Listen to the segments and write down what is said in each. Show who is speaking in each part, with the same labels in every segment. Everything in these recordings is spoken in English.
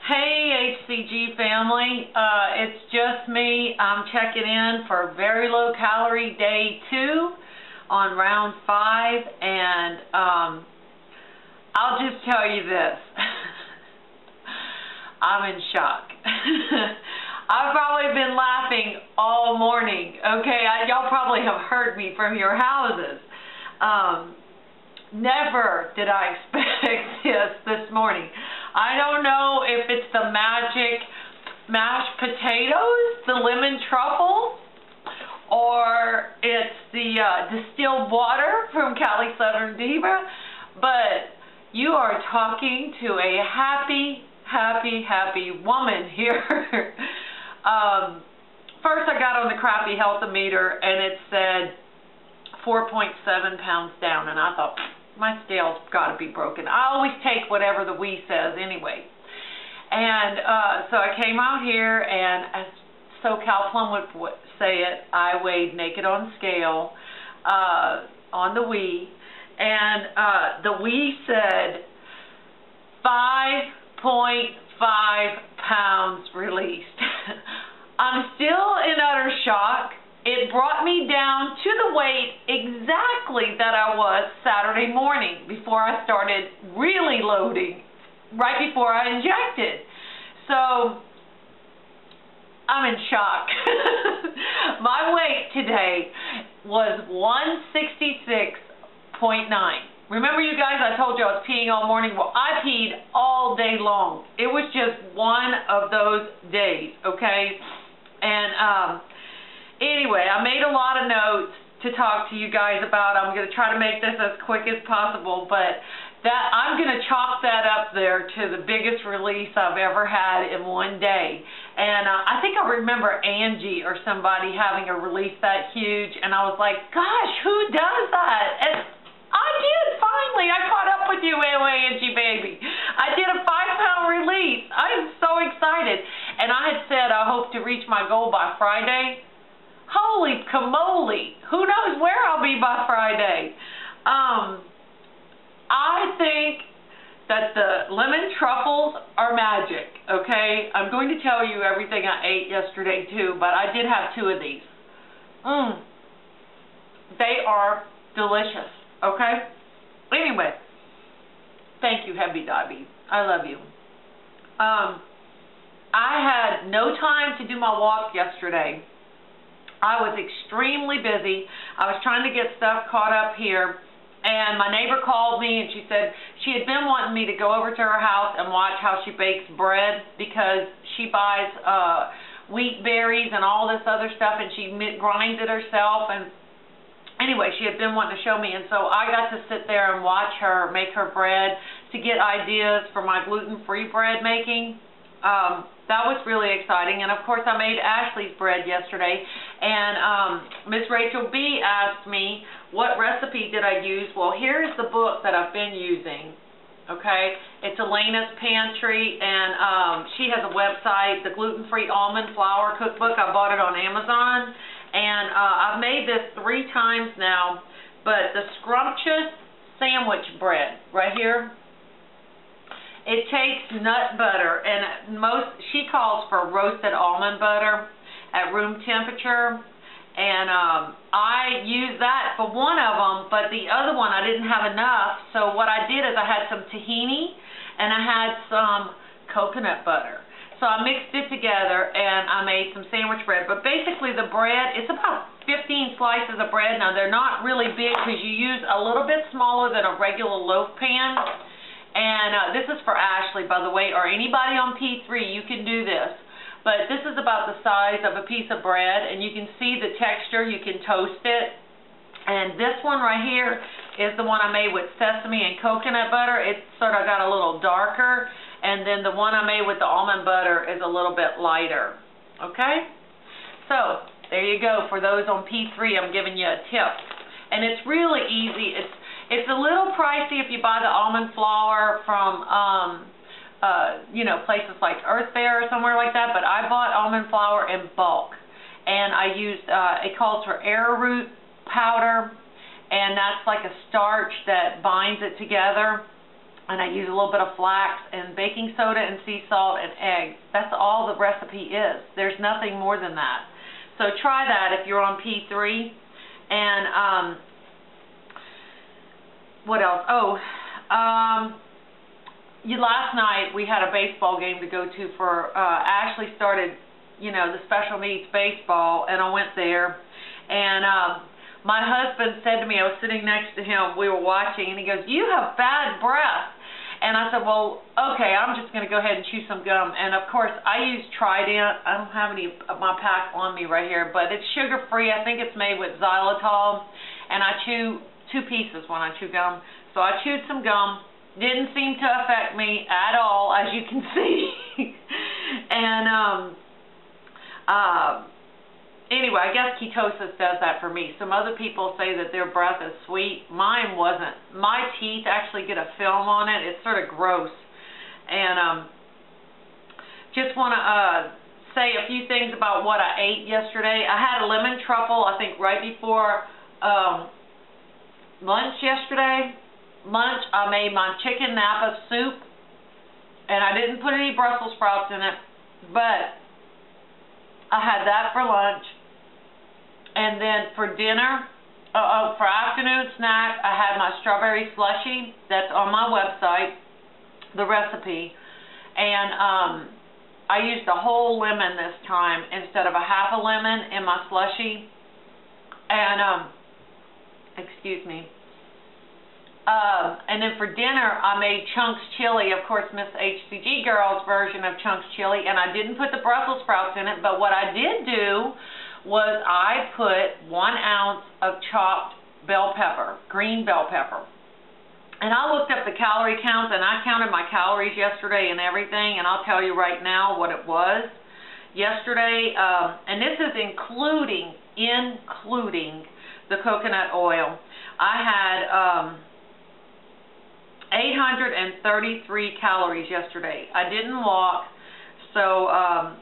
Speaker 1: Hey HcG family, it's just me. I'm checking in for very low calorie day 2 on round 5, and I'll just tell you this. I'm in shock. I've probably been laughing all morning, okay? Y'all probably have heard me from your houses. Never did I expect this morning. I don't know if it's the magic mashed potatoes, the lemon truffle, or it's the distilled water from Cali Southern Diva, but you are talking to a happy woman here. First I got on the crappy health-o-meter and it said 4.7 pounds down, and I thought, my scale's got to be broken. I always take whatever the Wii says anyway. And so I came out here, and as SoCal Plum would say it, I weighed naked on scale on the Wii, and the Wii said 5.5 pounds released. I'm still in utter shock. It brought me down to the weight exactly that I was Saturday morning before I started really loading, right before I injected. So, I'm in shock. My weight today was 166.9. Remember, you guys, I told you I was peeing all morning? Well, I peed all day long. It was just one of those days, okay? And, anyway, I made a lot of notes to talk to you guys about. I'm going to try to make this as quick as possible, but I'm going to chalk that up there to the biggest release I've ever had in one day. And I think I remember Angie or somebody having a release that huge, and I was like, gosh, who does that? And I did, finally. I caught up with you, Angie baby. I did a 5-pound release. I'm so excited. And I had said I hope to reach my goal by Friday. Holy camole, who knows where I'll be by Friday. I think that the lemon truffles are magic, okay? I'm going to tell you everything I ate yesterday too, but I did have 2 of these. They are delicious, okay? Anyway, thank you, Heavy Dobby. I love you. I had no time to do my walk yesterday. I was extremely busy. I was trying to get stuff caught up here, and my neighbor called me and she said she had been wanting me to go over to her house and watch how she bakes bread, because she buys wheat berries and all this other stuff, and she grinds it herself. And anyway, she had been wanting to show me, and so I got to sit there and watch her make her bread to get ideas for my gluten-free bread making. That was really exciting. And of course I made Ashley's bread yesterday, and Miss Rachel B asked me what recipe did I use. Well, here's the book that I've been using, okay? It's Elena's Pantry, and she has a website, the Gluten-Free Almond Flour Cookbook. I bought it on Amazon, and I've made this 3 times now, but the scrumptious sandwich bread right here, it takes nut butter, and she calls for roasted almond butter at room temperature, and I used that for one of them, but the other one I didn't have enough, so what I did is I had some tahini and I had some coconut butter. So I mixed it together and I made some sandwich bread. But basically the bread, it's about 15 slices of bread. Now they're not really big because you use a little bit smaller than a regular loaf pan. And this is for Ashley, by the way, or anybody on P3, you can do this. But this is about the size of a piece of bread, and you can see the texture. You can toast it. And this one right here is the one I made with sesame and coconut butter. It's sort of got a little darker. And then the one I made with the almond butter is a little bit lighter. Okay? So, there you go. For those on P3, I'm giving you a tip. And it's really easy. It's a little pricey if you buy the almond flour from, you know, places like Earth Fare or somewhere like that, but I bought almond flour in bulk. And I used, it calls for arrowroot powder, and that's like a starch that binds it together. And I use a little bit of flax and baking soda and sea salt and eggs. That's all the recipe is. There's nothing more than that. So try that if you're on P3. And what else? Oh, last night we had a baseball game to go to for, Ashley started, the special needs baseball, and I went there. And my husband said to me, I was sitting next to him, we were watching, and he goes, "You have bad breath." And I said, "Well, okay, I'm just going to go ahead and chew some gum." And of course, I use Trident. I don't have any of my pack on me right here, but it's sugar-free. I think it's made with xylitol, and I chew 2 pieces when I chew gum. So I chewed some gum. Didn't seem to affect me at all, as you can see. And anyway, I guess ketosis does that for me. Some other people say that their breath is sweet. Mine wasn't. My teeth actually get a film on it. It's sort of gross. And just want to say a few things about what I ate yesterday. I had a lemon truffle, I think, right before lunch yesterday. Lunch, I made my chicken napa soup, and I didn't put any Brussels sprouts in it, but I had that for lunch. And then for dinner, for afternoon snack, I had my strawberry slushy. That's on my website, the recipe. And I used a whole lemon this time instead of a half a lemon in my slushy. And, excuse me. And then for dinner, I made Chunks chili, of course, Miss HcG Girl's version of Chunks chili, and I didn't put the Brussels sprouts in it, but what I did do was I put 1 ounce of chopped bell pepper, green bell pepper. And I looked up the calorie count, and I counted my calories yesterday and everything, and I'll tell you right now what it was. Yesterday, and this is including the coconut oil, I had 833 calories yesterday. I didn't walk, so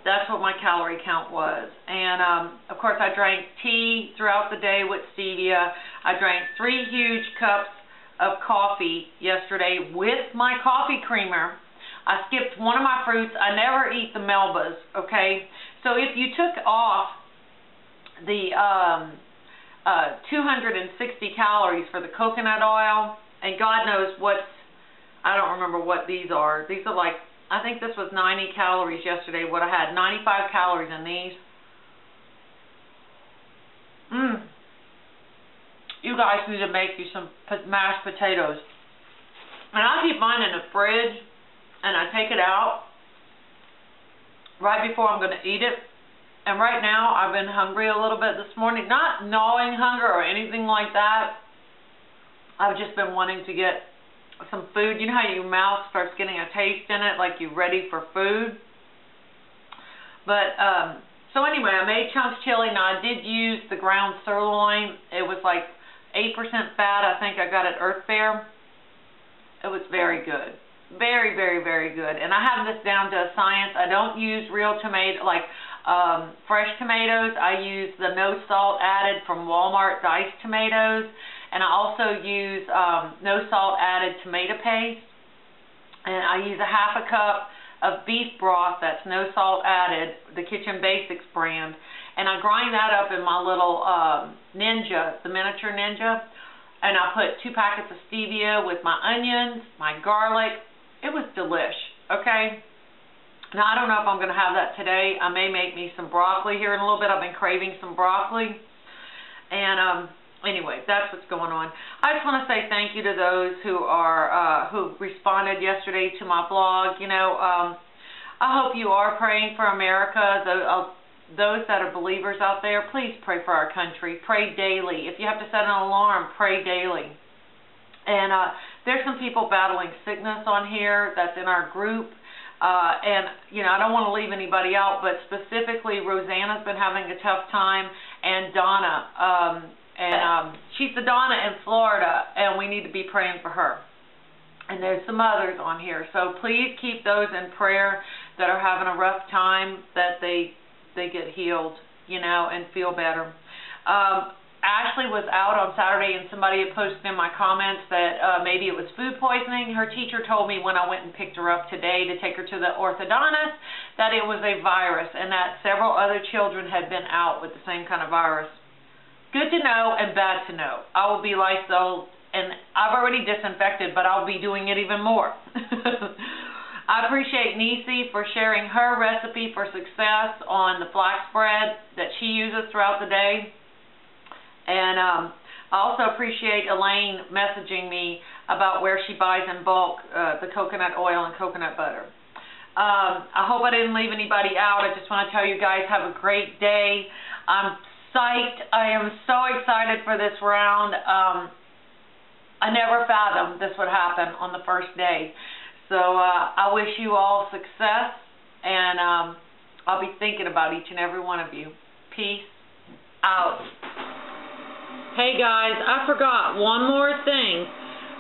Speaker 1: that's what my calorie count was. And of course, I drank tea throughout the day with stevia. I drank 3 huge cups of coffee yesterday with my coffee creamer. I skipped one of my fruits. I never eat the Melbas, okay? So if you took off the 260 calories for the coconut oil, and God knows what's, I don't remember what these are. These are like, I think this was 90 calories yesterday, what I had, 95 calories in these. You guys need to make you some mashed potatoes. And I keep mine in the fridge, and I take it out right before I'm going to eat it. And right now, I've been hungry a little bit this morning. Not gnawing hunger or anything like that. I've just been wanting to get some food. You know how your mouth starts getting a taste in it, like you're ready for food? But, so anyway, I made Chunks chili. Now, I did use the ground sirloin. It was like 8% fat. I think I got at Earth Fare. It was very good. Very, very, very good. And I have this down to a science. I don't use real tomato, like fresh tomatoes. I use the no salt added from Walmart diced tomatoes. And I also use no salt added tomato paste. And I use a half a cup of beef broth that's no salt added, the Kitchen Basics brand. And I grind that up in my little Ninja, the miniature Ninja. And I put 2 packets of stevia with my onions, my garlic. It was delish, okay? Now, I don't know if I'm going to have that today. I may make me some broccoli here in a little bit. I've been craving some broccoli. And anyway, that's what's going on. I just want to say thank you to those who responded yesterday to my blog. You know, I hope you are praying for America. Those that are believers out there, please pray for our country. Pray daily. If you have to set an alarm, pray daily. And there's some people battling sickness on here that's in our group. And, you know, I don't want to leave anybody out, but specifically Rosanna's been having a tough time, and Donna. She's the Donna in Florida, and we need to be praying for her. And there's some others on here. So please keep those in prayer that are having a rough time, that they get healed, you know, and feel better. Ashley was out on Saturday, and somebody had posted in my comments that maybe it was food poisoning. Her teacher told me when I went and picked her up today to take her to the orthodontist that it was a virus, and that several other children had been out with the same kind of virus. Good to know and bad to know. I will be Lysol, and I've already disinfected, but I'll be doing it even more. I appreciate Nisi for sharing her recipe for success on the flax bread that she uses throughout the day. And I also appreciate Elaine messaging me about where she buys in bulk the coconut oil and coconut butter. I hope I didn't leave anybody out. I just want to tell you guys, have a great day. I'm psyched. I am so excited for this round. I never fathomed this would happen on the first day. So I wish you all success, and I'll be thinking about each and every one of you. Peace out. Hey guys, I forgot one more thing.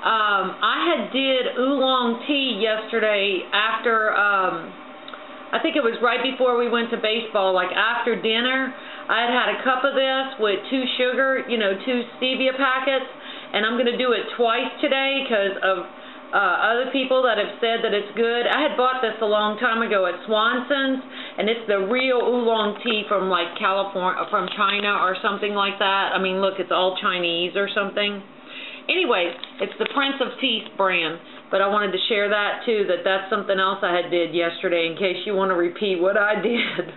Speaker 1: I did oolong tea yesterday after, I think it was right before we went to baseball, like after dinner. I had a cup of this with 2 sugar, 2 stevia packets, and I'm going to do it twice today because of other people that have said that it's good. I had bought this a long time ago at Swanson's, and it's the real oolong tea from like California, from China or something like that. I mean, look, it's all Chinese or something. Anyway, it's the Prince of Peace brand, but I wanted to share that too, that's something else I did yesterday in case you want to repeat what I did.